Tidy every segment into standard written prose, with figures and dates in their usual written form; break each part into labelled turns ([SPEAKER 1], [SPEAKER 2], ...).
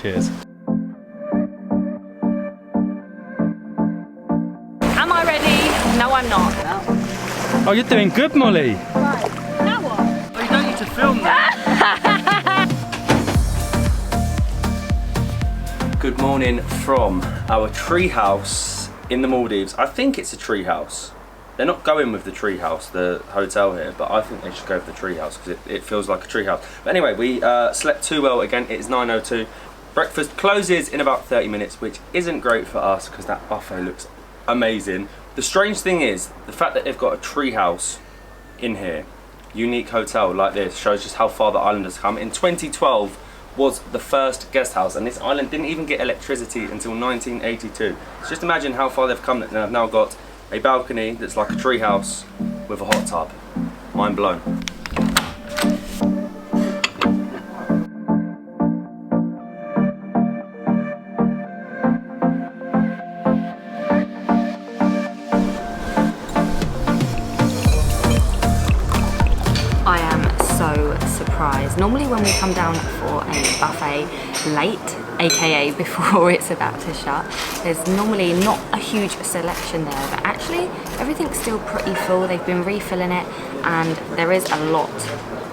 [SPEAKER 1] Cheers.
[SPEAKER 2] Am I ready? No, I'm not.
[SPEAKER 1] Oh, you're doing good, Molly.
[SPEAKER 2] Right. Now what?
[SPEAKER 1] Oh, you don't need to film that. Good morning from our tree house in the Maldives. I think it's a tree house. They're not going with the tree house, the hotel here, but I think they should go for the tree house because it feels like a tree house. But anyway, we slept too well again. It's 9:02. Breakfast closes in about 30 minutes, which isn't great for us because that buffet looks amazing. The strange thing is the fact that they've got a tree house in here, unique hotel like this, shows just how far the island has come. In 2012 was the first guest house, and this island didn't even get electricity until 1982. So just imagine how far they've come. They've now got a balcony that's like a tree house with a hot tub. Mind blown.
[SPEAKER 2] I am so surprised. Normally when we come down for a buffet late, aka before it's about to shut, there's normally not a huge selection there, but actually everything's still pretty full. They've been refilling it and there is a lot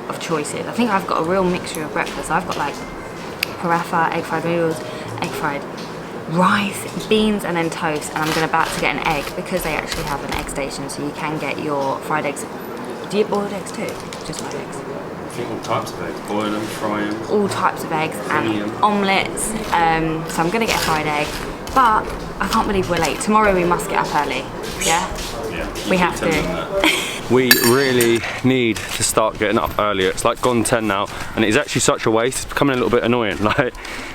[SPEAKER 2] of choices. I think I've got a real mixture of breakfast. I've got like paraffin, egg fried noodles, egg fried rice, beans, and then toast, and I'm about to get an egg because they actually have an egg station, so you can get your fried eggs. Do you boiled eggs too? Just fried eggs?
[SPEAKER 1] I think all types of eggs, boil them, fry them.
[SPEAKER 2] All types of eggs and omelettes. So I'm gonna get a fried egg, but I can't believe we're late. Tomorrow we must get up early. Yeah?
[SPEAKER 1] Yeah.
[SPEAKER 2] We have to.
[SPEAKER 1] We really need to start getting up earlier. It's like gone 10 now, and it's actually such a waste. It's becoming a little bit annoying. Like,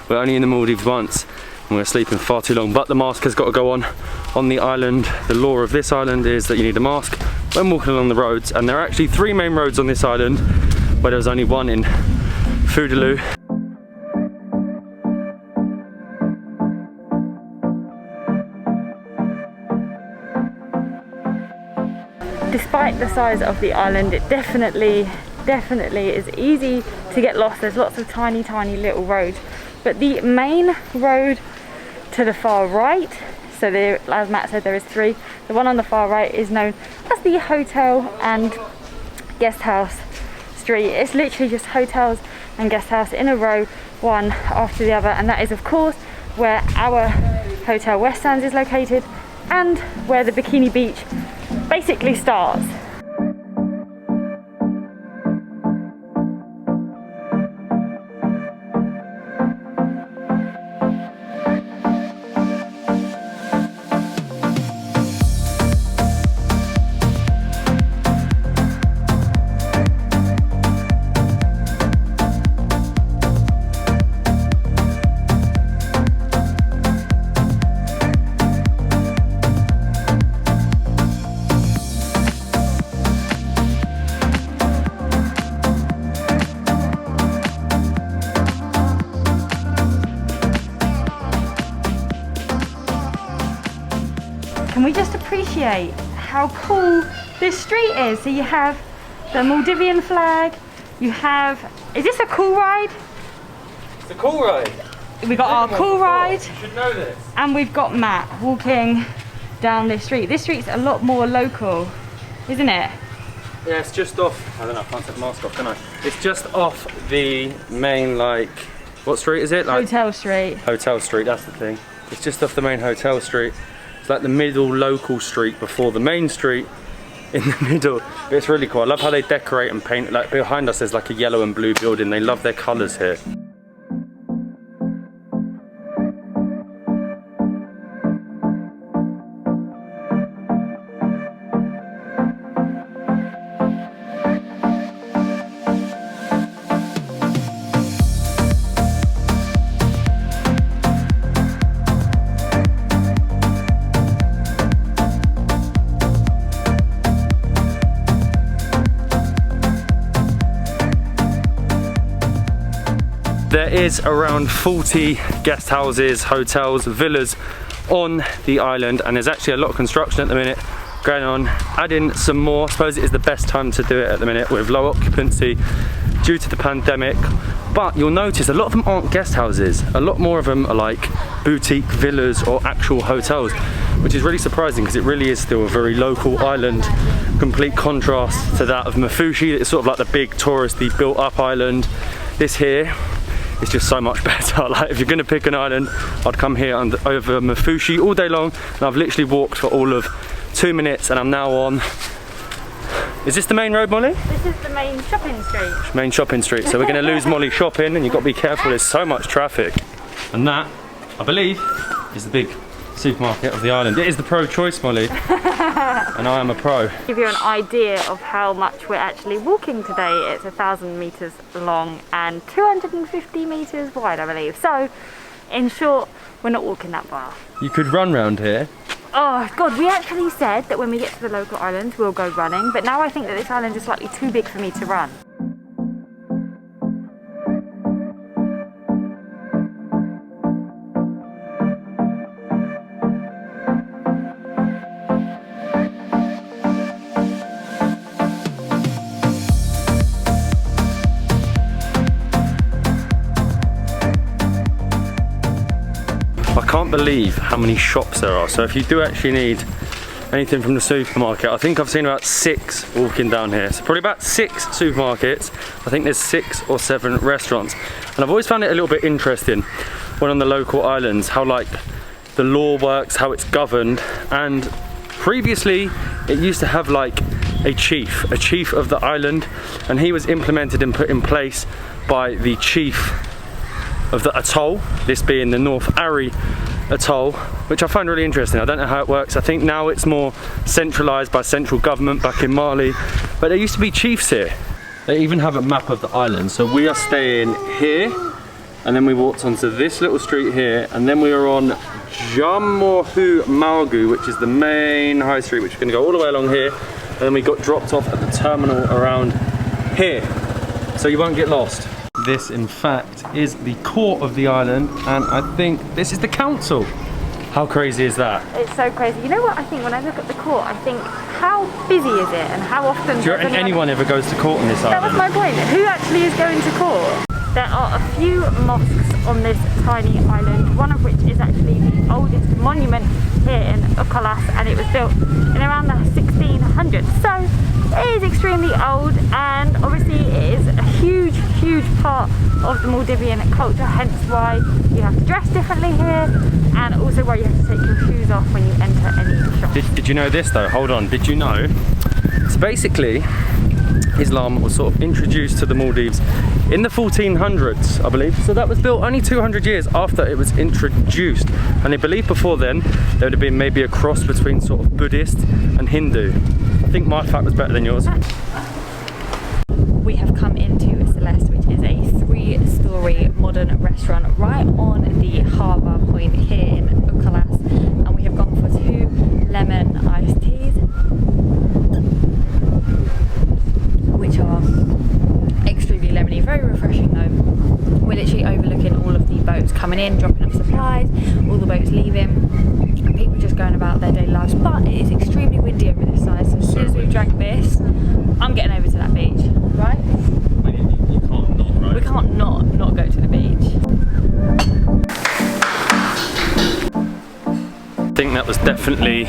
[SPEAKER 1] we're only in the Maldives once, and we're sleeping far too long. But the mask has got to go on the island. The law of this island is that you need a mask when walking along the roads, and there are actually 3 main roads on this island, where there was only one in Foodaloo.
[SPEAKER 2] Despite the size of the island, it definitely is easy to get lost. There's lots of tiny little roads, but the main road to the far right, so there, as Matt said, there is 3. The one on the far right is known as the hotel and guest house street. It's literally just hotels and guest house in a row, one after the other, and that is of course where our Hotel West Sands is located and where the Bikini Beach basically starts. Can we just appreciate how cool this street is? So you have the Maldivian flag, you have, is this a cool ride?
[SPEAKER 1] It's a cool ride.
[SPEAKER 2] We got our cool ride.
[SPEAKER 1] You should know this.
[SPEAKER 2] And we've got Matt walking down this street. This street's a lot more local, isn't it?
[SPEAKER 1] Yeah, it's just off, I don't know, I can't take the mask off, can I? It's just off the main, like, what street is it? Like,
[SPEAKER 2] Hotel Street.
[SPEAKER 1] Hotel Street, that's the thing. It's just off the main hotel street. It's like the middle local street before the main street in the middle. But it's really cool. I love how they decorate and paint. Like behind us there's like a yellow and blue building. They love their colours here. There is around 40 guest houses, hotels, villas on the island, and there's actually a lot of construction at the minute going on, adding some more. I suppose it is the best time to do it at the minute with low occupancy due to the pandemic. But you'll notice a lot of them aren't guest houses. A lot more of them are like boutique villas or actual hotels, which is really surprising because it really is still a very local island. Complete contrast to that of Mafushi. It's sort of like the big touristy built up island. This here is just so much better. Like if you're gonna pick an island, I'd come here and over Mafushi all day long, and I've literally walked for all of 2 minutes and I'm now on, is this the main road, Molly?
[SPEAKER 2] This is the main shopping street.
[SPEAKER 1] Main shopping street. So we're gonna lose Molly shopping, and you've got to be careful, there's so much traffic. And that, I believe, is the big supermarket of the island. It is the pro choice, Molly. And I am a pro.
[SPEAKER 2] Give you an idea of how much we're actually walking today. It's 1,000 meters long and 250 meters wide, I believe. So, in short, we're not walking that far.
[SPEAKER 1] You could run round here.
[SPEAKER 2] Oh God, we actually said that when we get to the local island, we'll go running. But now I think that this island is slightly too big for me to run.
[SPEAKER 1] I can't believe how many shops there are. So if you do actually need anything from the supermarket, I think I've seen about 6 walking down here. So probably about 6 supermarkets. I think there's 6 or 7 restaurants. And I've always found it a little bit interesting when on the local islands, how like the law works, how it's governed. And previously it used to have like a chief of the island, and he was implemented and put in place by the chief of the atoll, this being the North Ari atoll, which I find really interesting. I don't know how it works. I think now it's more centralised by central government back in Mali, but there used to be chiefs here. They even have a map of the island. So we are staying here, and then we walked onto this little street here, and then we are on Jamohu Malgu, which is the main high street, which is going to go all the way along here, and then we got dropped off at the terminal around here, so you won't get lost. This, in fact, is the court of the island, and I think this is the council. How crazy is that?
[SPEAKER 2] It's so crazy. You know what I think when I look at the court, I think, how busy is it and how often...
[SPEAKER 1] Do you reckon anyone ever goes to court on this island?
[SPEAKER 2] That was my point. Who actually is going to court? There are a few mosques on this tiny island, one of which is actually the oldest monument here in Ukulhas, and it was built in around the 1600s. So it is extremely old, and obviously it is a huge part of the Maldivian culture, hence why you have to dress differently here, and also why you have to take your shoes off when you enter any shop.
[SPEAKER 1] Did you know this though? Hold on, did you know? So basically, Islam was sort of introduced to the Maldives in the 1400s, I believe. So that was built only 200 years after it was introduced. And they believe before then, there would have been maybe a cross between sort of Buddhist and Hindu. I think my fact was better than yours.
[SPEAKER 2] We have come into Celeste, which is a 3-storey modern restaurant right on the harbour point here in Ukulhas, and we have gone for 2 lemon iced teas, which are extremely lemony, very refreshing though. We're literally overlooking all of the boats coming in, dropping off supplies, all the boats leaving, people just going about their daily lives, but it is extremely windy over this side, so as soon as we've drank this, I'm getting over to that beach, right?
[SPEAKER 1] You can't not, right?
[SPEAKER 2] We can't not go to the beach.
[SPEAKER 1] I think that was definitely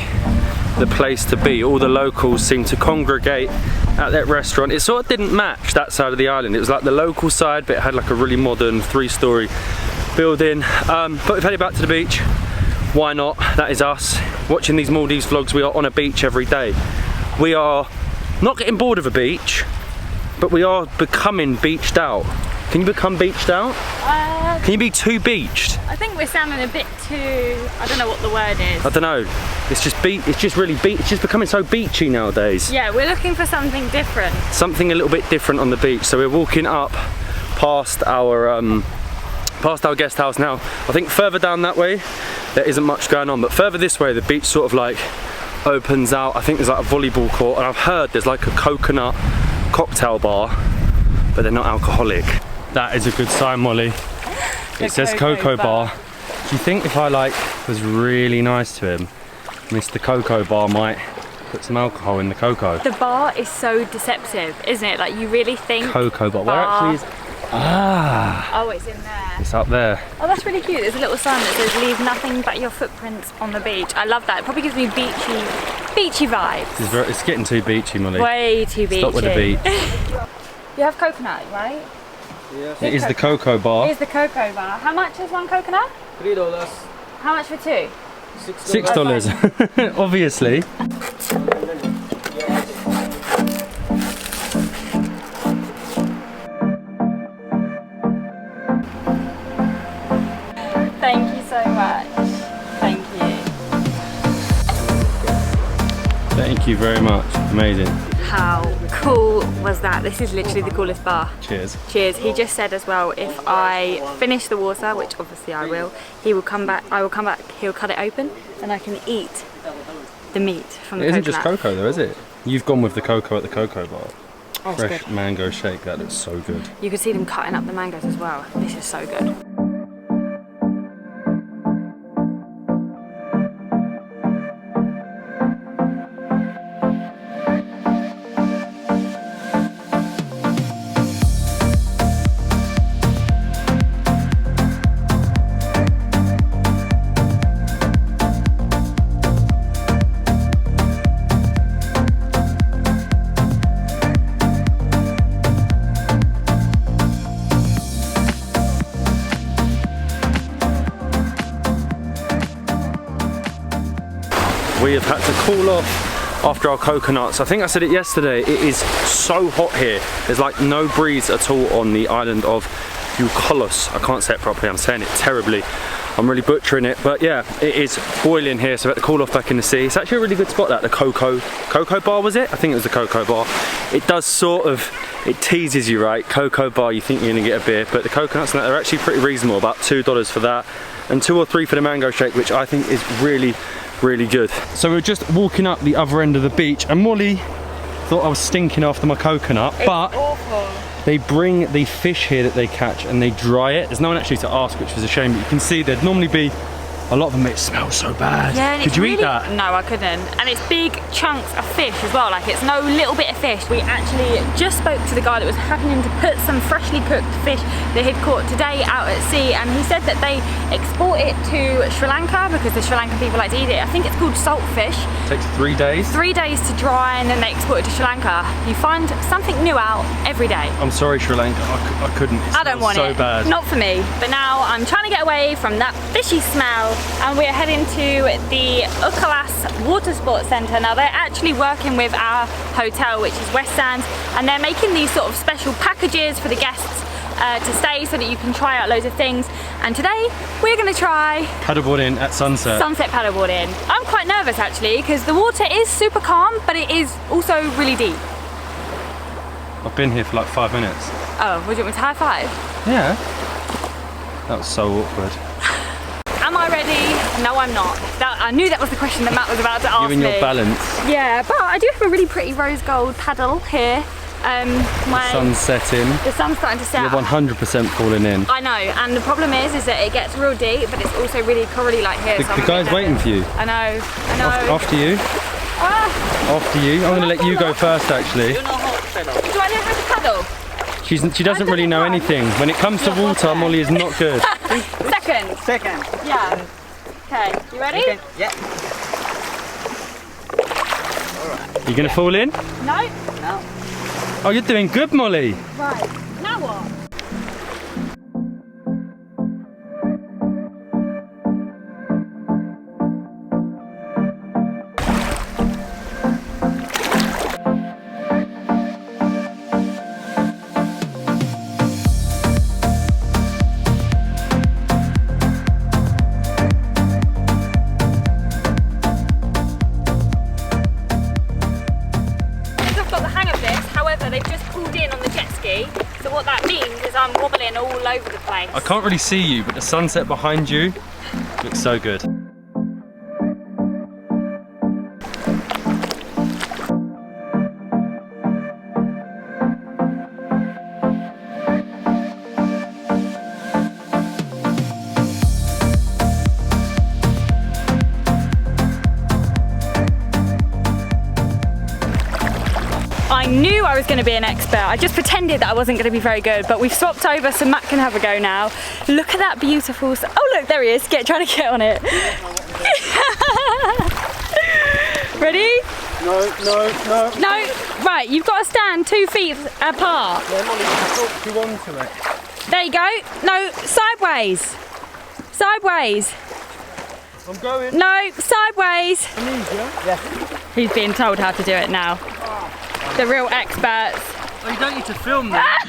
[SPEAKER 1] the place to be. All the locals seemed to congregate at that restaurant. It sort of didn't match that side of the island. It was like the local side, but it had like a really modern 3-storey building. But we've headed back to the beach. Why not? That is us. Watching these Maldives vlogs, we are on a beach every day. We are not getting bored of a beach, but we are becoming beached out. Can you become beached out? Can you be too beached?
[SPEAKER 2] I think we're sounding a bit too, I don't know what the word is.
[SPEAKER 1] I don't know. It's just it's just becoming so beachy nowadays.
[SPEAKER 2] Yeah, we're looking for something different.
[SPEAKER 1] Something a little bit different on the beach. So we're walking up past our guest house now. I think further down that way there isn't much going on, but further this way the beach sort of like opens out. I think there's like a volleyball court, and I've heard there's like a coconut cocktail bar, but they're not alcoholic. That is a good sign, Molly. It says Cocoa Bar. Do you think if I like was really nice to him, Mr. Cocoa Bar might put some alcohol in the cocoa?
[SPEAKER 2] The bar is so deceptive, isn't it? Like you really think
[SPEAKER 1] Cocoa Bar. Where actually is Ah.
[SPEAKER 2] Oh, it's in there.
[SPEAKER 1] It's up there.
[SPEAKER 2] Oh, that's really cute. There's a little sign that says "Leave nothing but your footprints on the beach." I love that. It probably gives me beachy vibes.
[SPEAKER 1] It's getting too beachy, Molly.
[SPEAKER 2] Way too beachy.
[SPEAKER 1] Stop with the beach.
[SPEAKER 2] You have coconut, right?
[SPEAKER 3] Yes.
[SPEAKER 1] It is the cocoa bar.
[SPEAKER 2] Here's the cocoa bar. How much is one coconut?
[SPEAKER 3] $3.
[SPEAKER 2] How much for two?
[SPEAKER 1] $6. Obviously.
[SPEAKER 2] Thank you so much. Thank you.
[SPEAKER 1] Thank you very much. Amazing.
[SPEAKER 2] How cool was that? This is literally the coolest bar.
[SPEAKER 1] Cheers.
[SPEAKER 2] Cheers. He just said as well, if I finish the water, which obviously I will, he will come back, I will come back, he'll cut it open and I can eat the meat from the coconut.
[SPEAKER 1] It isn't just cocoa though, is it? You've gone with the cocoa at the cocoa bar.
[SPEAKER 2] Oh,
[SPEAKER 1] Fresh
[SPEAKER 2] good.
[SPEAKER 1] mango shake, that looks so good.
[SPEAKER 2] You could see them cutting up the mangoes as well. This is so good.
[SPEAKER 1] We have had to cool off after our coconuts. I think I said it yesterday, it is so hot here. There's like no breeze at all on the island of Ukulhas. I can't say it properly, I'm saying it terribly. I'm really butchering it, but yeah, it is boiling here, so we had to cool off back in the sea. It's actually a really good spot, that, the cocoa bar, was it? I think it was the cocoa bar. It does sort of, it teases you, right? Cocoa bar, you think you're gonna get a beer, but the coconuts and that, they're actually pretty reasonable, about $2 for that, and $2 or $3 for the mango shake, which I think is really good. So we're just walking up the other end of the beach, and Molly thought I was stinking after my coconut, but
[SPEAKER 2] Awful.
[SPEAKER 1] they bring the fish here that they catch and they dry it. There's no one actually to ask, which was a shame, but you can see there'd normally be a lot of them. It smells so bad.
[SPEAKER 2] Yeah, and
[SPEAKER 1] Could you eat that?
[SPEAKER 2] No, I couldn't. And it's big chunks of fish as well, like it's no little bit of fish. We actually just spoke to the guy that was happening to put some freshly cooked fish that he'd caught today out at sea, and he said that they export it to Sri Lanka because the Sri Lankan people like to eat it. I think it's called salt fish.
[SPEAKER 1] It takes 3 days.
[SPEAKER 2] 3 days to dry, and then they export it to Sri Lanka. You find something new out every day.
[SPEAKER 1] I'm sorry, Sri Lanka, I couldn't.
[SPEAKER 2] I don't want
[SPEAKER 1] so
[SPEAKER 2] it.
[SPEAKER 1] bad.
[SPEAKER 2] Not for me. But now I'm trying to get away from that fishy smell, and we're heading to the Ukulhas Water Sports Centre. Now they're actually working with our hotel, which is West Sands, and they're making these sort of special packages for the guests to stay so that you can try out loads of things. And today we're going to try
[SPEAKER 1] Paddleboarding at sunset.
[SPEAKER 2] sunset paddleboarding. I'm quite nervous actually because the water is super calm, but it is also really deep.
[SPEAKER 1] I've been here for like 5 minutes.
[SPEAKER 2] Oh, would you want me to high five?
[SPEAKER 1] Yeah. That was so awkward.
[SPEAKER 2] Am I ready? No, I'm not. I knew that was the question that Matt was about to ask
[SPEAKER 1] You and
[SPEAKER 2] me.
[SPEAKER 1] your balance.
[SPEAKER 2] Yeah, but I do have a really pretty rose gold paddle here.
[SPEAKER 1] Sun's setting.
[SPEAKER 2] The sun's starting to set.
[SPEAKER 1] You're 100% falling in.
[SPEAKER 2] I know, and the problem is that it gets real deep, but it's also really corally like here.
[SPEAKER 1] The guy's waiting for you.
[SPEAKER 2] I know.
[SPEAKER 1] After you.
[SPEAKER 2] Ah,
[SPEAKER 1] After you. I'm going to let you go first, actually.
[SPEAKER 2] do I know how to paddle?
[SPEAKER 1] She doesn't really know anything. When it comes to water, Molly is not good.
[SPEAKER 2] Second. Yeah. Okay, you ready?
[SPEAKER 3] Yeah.
[SPEAKER 1] You going to fall in?
[SPEAKER 2] No?
[SPEAKER 3] Now.
[SPEAKER 1] Oh, you're doing good, Molly.
[SPEAKER 2] Right. Now what? They've just pulled in on the jet ski, so what that means is I'm wobbling all over the place.
[SPEAKER 1] I can't really see you, but the sunset behind you looks so good.
[SPEAKER 2] I knew I was going to be an expert. I just pretended that I wasn't going to be very good, but we've swapped over so Matt can have a go now. Look at that beautiful... Oh look, there he is, trying to get on it. Ready? No. Right, you've got to stand 2 feet apart.
[SPEAKER 3] Yeah, Molly, talk you onto it.
[SPEAKER 2] There you go. No, sideways. Sideways.
[SPEAKER 3] I'm going.
[SPEAKER 2] No, sideways.
[SPEAKER 3] Yeah.
[SPEAKER 2] He's being told how to do it now. The real experts.
[SPEAKER 3] Oh, you don't need to film that.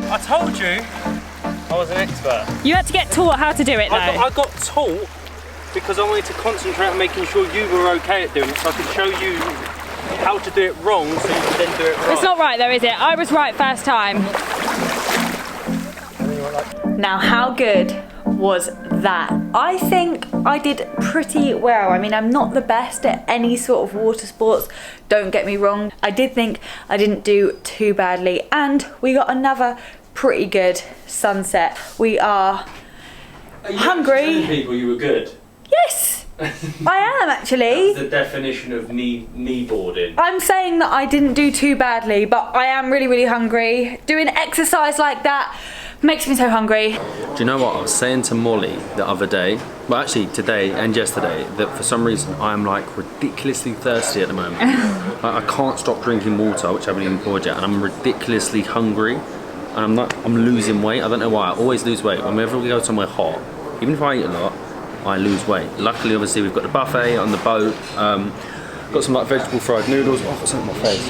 [SPEAKER 3] I told you I was an expert.
[SPEAKER 2] You had to get taught how to do it though.
[SPEAKER 3] I got taught because I wanted to concentrate on making sure you were okay at doing it, so I could show you how to do it wrong so you could then do it right.
[SPEAKER 2] It's not right though, is it? I was right first time. Now, how good was that? I think I did pretty well. I mean, I'm not the best at any sort of water sports, don't get me wrong. I did think I didn't do too badly, and we got another pretty good sunset. We are hungry.
[SPEAKER 1] Telling people you were good.
[SPEAKER 2] Yes, I am actually.
[SPEAKER 1] That's the definition of knee boarding.
[SPEAKER 2] I'm saying that I didn't do too badly, but I am really, really hungry. Doing exercise like that makes me so hungry.
[SPEAKER 1] Do you know what I was saying to Molly the other day? Well, actually today and yesterday, that for some reason I'm like ridiculously thirsty at the moment. Like, I can't stop drinking water, which I haven't even poured yet, and I'm ridiculously hungry, and I'm losing weight. I don't know why. I always lose weight whenever we go somewhere hot. Even if I eat a lot, I lose weight. Luckily, obviously, we've got the buffet on the boat. Got some like vegetable fried noodles. Oh, I've got something in my face.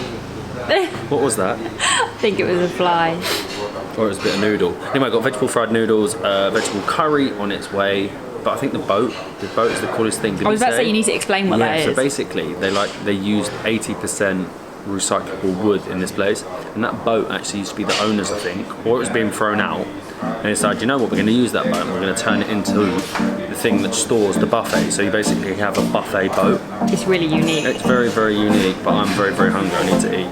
[SPEAKER 1] What was that?
[SPEAKER 2] I think it was a fly.
[SPEAKER 1] Or it was a bit of noodle. Anyway, I got vegetable fried noodles, vegetable curry on its way. But I think the boat is the coolest thing.
[SPEAKER 2] I was about to say, you need to explain what that is.
[SPEAKER 1] So basically, they used 80% recyclable wood in this place, and that boat actually used to be the owner's, I think, or it was being thrown out. And they decided, you know what, we're going to use that boat and we're going to turn it into the thing that stores the buffet. So you basically have a buffet boat.
[SPEAKER 2] It's really unique.
[SPEAKER 1] It's very, very unique, but I'm very, very hungry. I need to eat.